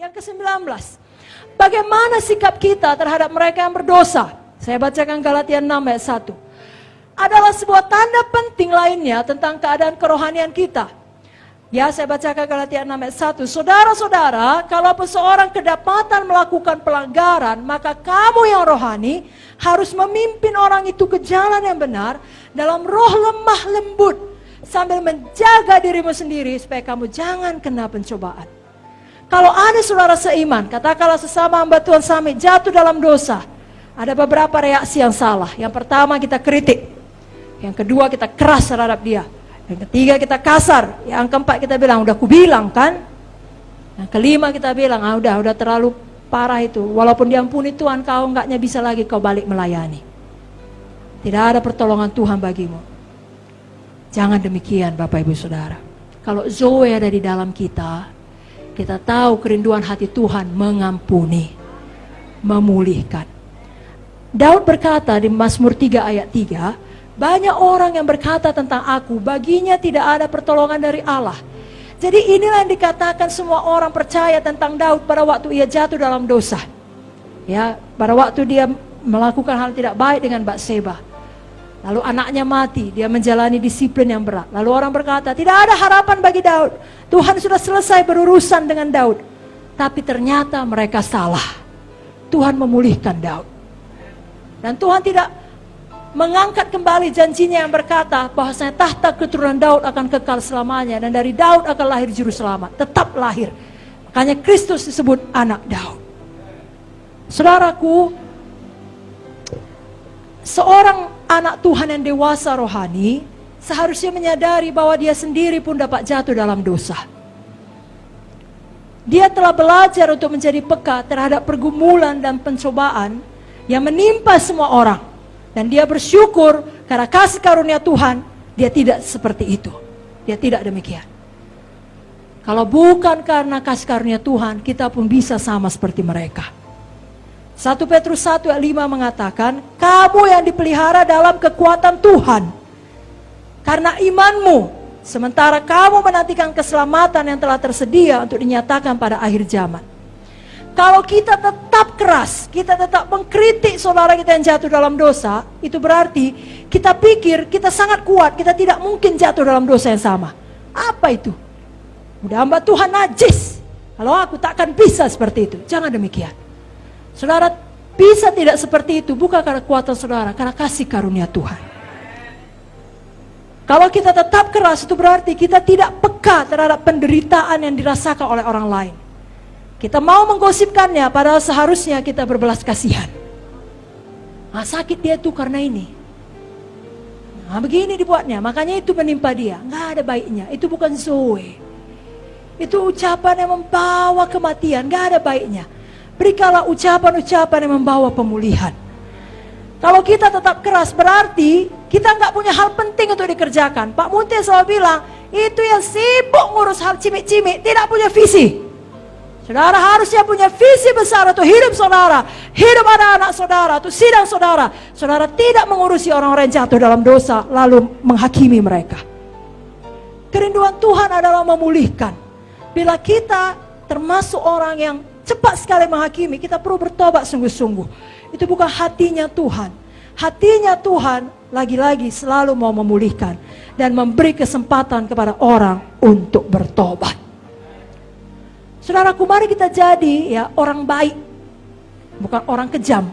Yang ke-19, bagaimana sikap kita terhadap mereka yang berdosa? Saya bacakan Galatia 6 ayat 1. Adalah sebuah tanda penting lainnya tentang keadaan kerohanian kita. Ya, saya bacakan Galatia 6 ayat 1. Saudara-saudara, kalau seorang kedapatan melakukan pelanggaran, maka kamu yang rohani harus memimpin orang itu ke jalan yang benar dalam roh lemah lembut, sambil menjaga dirimu sendiri supaya kamu jangan kena pencobaan. Kalau ada saudara seiman, katakanlah sesama hamba Tuhan Sami jatuh dalam dosa, ada beberapa reaksi yang salah. Yang pertama, kita kritik. Yang kedua, kita keras terhadap dia. Yang ketiga, kita kasar. Yang keempat, kita bilang, udah kubilang kan. Yang kelima, kita bilang, udah terlalu parah itu. Walaupun diampuni Tuhan, kau enggaknya bisa lagi kau balik melayani. Tidak ada pertolongan Tuhan bagimu. Jangan demikian Bapak Ibu Saudara. Kalau Zoe ada di dalam kita tahu kerinduan hati Tuhan mengampuni, memulihkan. Daud berkata di Mazmur 3 ayat 3, banyak orang yang berkata tentang aku, baginya tidak ada pertolongan dari Allah. Jadi inilah yang dikatakan semua orang percaya tentang Daud pada waktu ia jatuh dalam dosa. Ya, pada waktu dia melakukan hal tidak baik dengan Batseba. Lalu anaknya mati, dia menjalani disiplin yang berat. Lalu orang berkata, tidak ada harapan bagi Daud. Tuhan sudah selesai berurusan dengan Daud. Tapi ternyata mereka salah. Tuhan memulihkan Daud. Dan Tuhan tidak mengangkat kembali janjinya yang berkata bahwasanya tahta keturunan Daud akan kekal selamanya. Dan dari Daud akan lahir juru selamat. Tetap lahir. Makanya Kristus disebut anak Daud. Saudaraku, seorang anak Tuhan yang dewasa rohani seharusnya menyadari bahwa dia sendiri pun dapat jatuh dalam dosa. Dia telah belajar untuk menjadi peka terhadap pergumulan dan pencobaan yang menimpa semua orang. Dan dia bersyukur karena kasih karunia Tuhan, dia tidak seperti itu. Dia tidak demikian. Kalau bukan karena kasih karunia Tuhan, kita pun bisa sama seperti mereka. 1 Petrus 1 ayat 5 mengatakan, kamu yang dipelihara dalam kekuatan Tuhan karena imanmu, sementara kamu menantikan keselamatan yang telah tersedia untuk dinyatakan pada akhir zaman. Kalau kita tetap keras, kita tetap mengkritik saudara kita yang jatuh dalam dosa, itu berarti kita pikir kita sangat kuat, kita tidak mungkin jatuh dalam dosa yang sama. Apa itu? Udah hamba Tuhan najis, kalau aku takkan bisa seperti itu. Jangan demikian. Saudara bisa tidak seperti itu bukan karena kekuatan saudara, karena kasih karunia Tuhan. Kalau kita tetap keras, itu berarti kita tidak peka terhadap penderitaan yang dirasakan oleh orang lain. Kita mau menggosipkannya, padahal seharusnya kita berbelas kasihan. Sakit dia tuh karena ini. Begini dibuatnya, makanya itu menimpa dia. Nggak ada baiknya, itu bukan Zoe. Itu ucapan yang membawa kematian, nggak ada baiknya. Berikanlah ucapan-ucapan yang membawa pemulihan. Kalau kita tetap keras, berarti kita nggak punya hal penting untuk dikerjakan. Pak Munte selalu bilang, itu yang sibuk ngurus hal cimik-cimik, tidak punya visi. Saudara harusnya punya visi besar untuk hidup saudara, hidup anak-anak saudara, untuk sidang saudara. Saudara tidak mengurusi orang-orang yang jatuh dalam dosa, lalu menghakimi mereka. Kerinduan Tuhan adalah memulihkan. Bila kita termasuk orang yang cepat sekali menghakimi, kita perlu bertobat sungguh-sungguh. Itu bukan hatinya Tuhan. Hatinya Tuhan lagi-lagi selalu mau memulihkan dan memberi kesempatan kepada orang untuk bertobat. Saudaraku, mari kita jadi orang baik, bukan orang kejam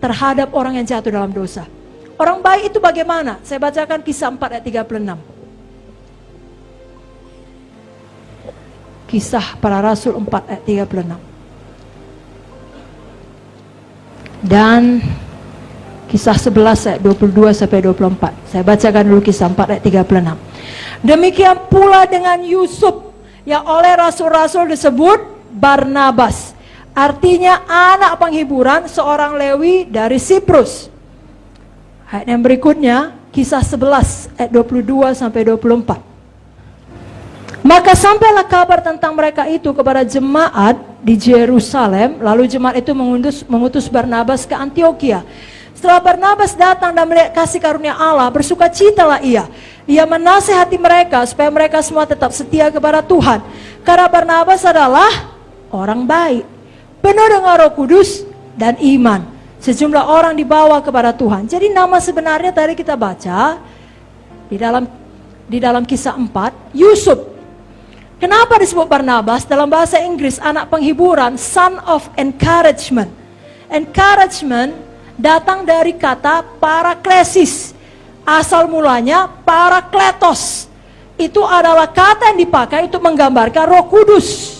terhadap orang yang jatuh dalam dosa. Orang baik itu bagaimana? Saya bacakan Kisah 4 ayat 36. Kisah Para Rasul 4 ayat 36. Dan Kisah 11 ayat 22 sampai 24. Saya bacakan dulu Kisah 4 ayat 36. Demikian pula dengan Yusuf yang oleh rasul-rasul disebut Barnabas. Artinya anak penghiburan, seorang Lewi dari Siprus. Ayat yang berikutnya Kisah 11 ayat 22 sampai 24. Maka sampailah kabar tentang mereka itu kepada jemaat di Yerusalem. Lalu jemaat itu mengutus Barnabas ke Antioquia. Setelah Barnabas datang dan melihat kasih karunia Allah, bersukacitalah ia. Ia menasihati mereka supaya mereka semua tetap setia kepada Tuhan. Karena Barnabas adalah orang baik, penuh dengan Roh Kudus dan iman. Sejumlah orang dibawa kepada Tuhan. Jadi nama sebenarnya tadi kita baca di dalam kisah 4, Yusuf. Kenapa disebut Barnabas? Dalam bahasa Inggris, anak penghiburan, son of encouragement. Encouragement datang dari kata paraklesis. Asal mulanya parakletos. Itu adalah kata yang dipakai untuk menggambarkan Roh Kudus.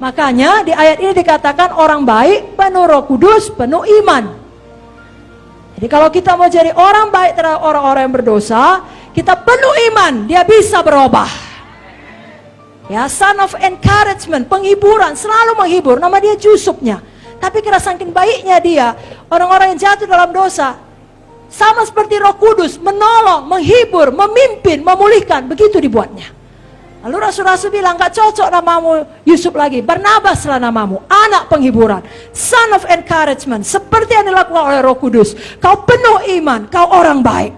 Makanya di ayat ini dikatakan orang baik, penuh Roh Kudus, penuh iman. Jadi kalau kita mau jadi orang baik terhadap orang-orang yang berdosa, kita penuh iman, dia bisa berubah. Ya, son of encouragement, penghiburan, selalu menghibur, nama dia Yusufnya. Tapi karena saking baiknya dia, orang-orang yang jatuh dalam dosa, sama seperti Roh Kudus, menolong, menghibur, memimpin, memulihkan, begitu dibuatnya. Lalu rasul-rasul bilang, gak cocok namamu Yusuf lagi, Barnabas lah namamu, anak penghiburan, son of encouragement, seperti yang dilakukan oleh Roh Kudus. Kau penuh iman, kau orang baik.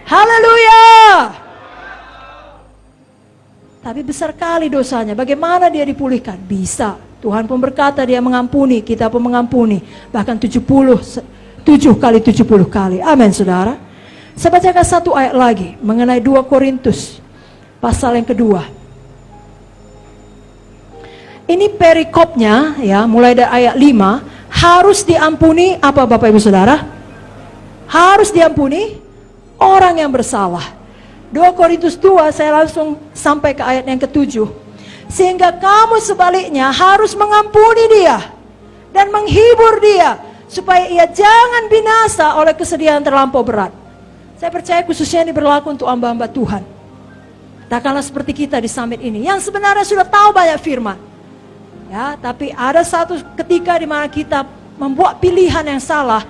Haleluya. Tapi besar kali dosanya, bagaimana dia dipulihkan? Bisa, Tuhan pun berkata dia mengampuni, kita pun mengampuni, bahkan 7 kali 70 kali. Amin saudara. Saya bacakan satu ayat lagi mengenai 2 Korintus pasal yang kedua. Ini perikopnya ya, mulai dari ayat 5, harus diampuni apa Bapak Ibu Saudara? Harus diampuni orang yang bersalah. 2 Korintus 2, saya langsung sampai ke ayat yang ke-7. Sehingga kamu sebaliknya harus mengampuni dia dan menghibur dia, supaya ia jangan binasa oleh kesedihan terlampau berat. Saya percaya khususnya ini berlaku untuk hamba-hamba Tuhan. Katakanlah seperti kita di summit ini, yang sebenarnya sudah tahu banyak firman. Ya, tapi ada satu ketika di mana kita membuat pilihan yang salah,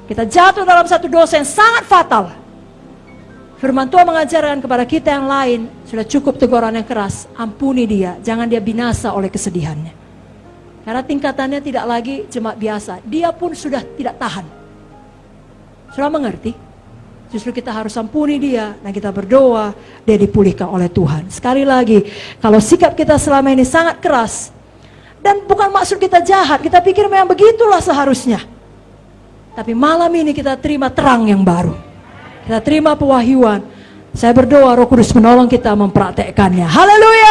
kita jatuh dalam satu dosa yang sangat fatal. Firman Tuhan mengajarkan kepada kita yang lain, sudah cukup teguran yang keras, ampuni dia, jangan dia binasa oleh kesedihannya. Karena tingkatannya tidak lagi jemaat biasa, dia pun sudah tidak tahan. Sudah mengerti? Justru kita harus ampuni dia dan kita berdoa, dia dipulihkan oleh Tuhan. Sekali lagi, kalau sikap kita selama ini sangat keras, dan bukan maksud kita jahat, kita pikir memang begitulah seharusnya. Tapi malam ini kita terima terang yang baru. Kita terima pewahyuan. Saya berdoa Roh Kudus menolong kita mempraktekkannya. Haleluya!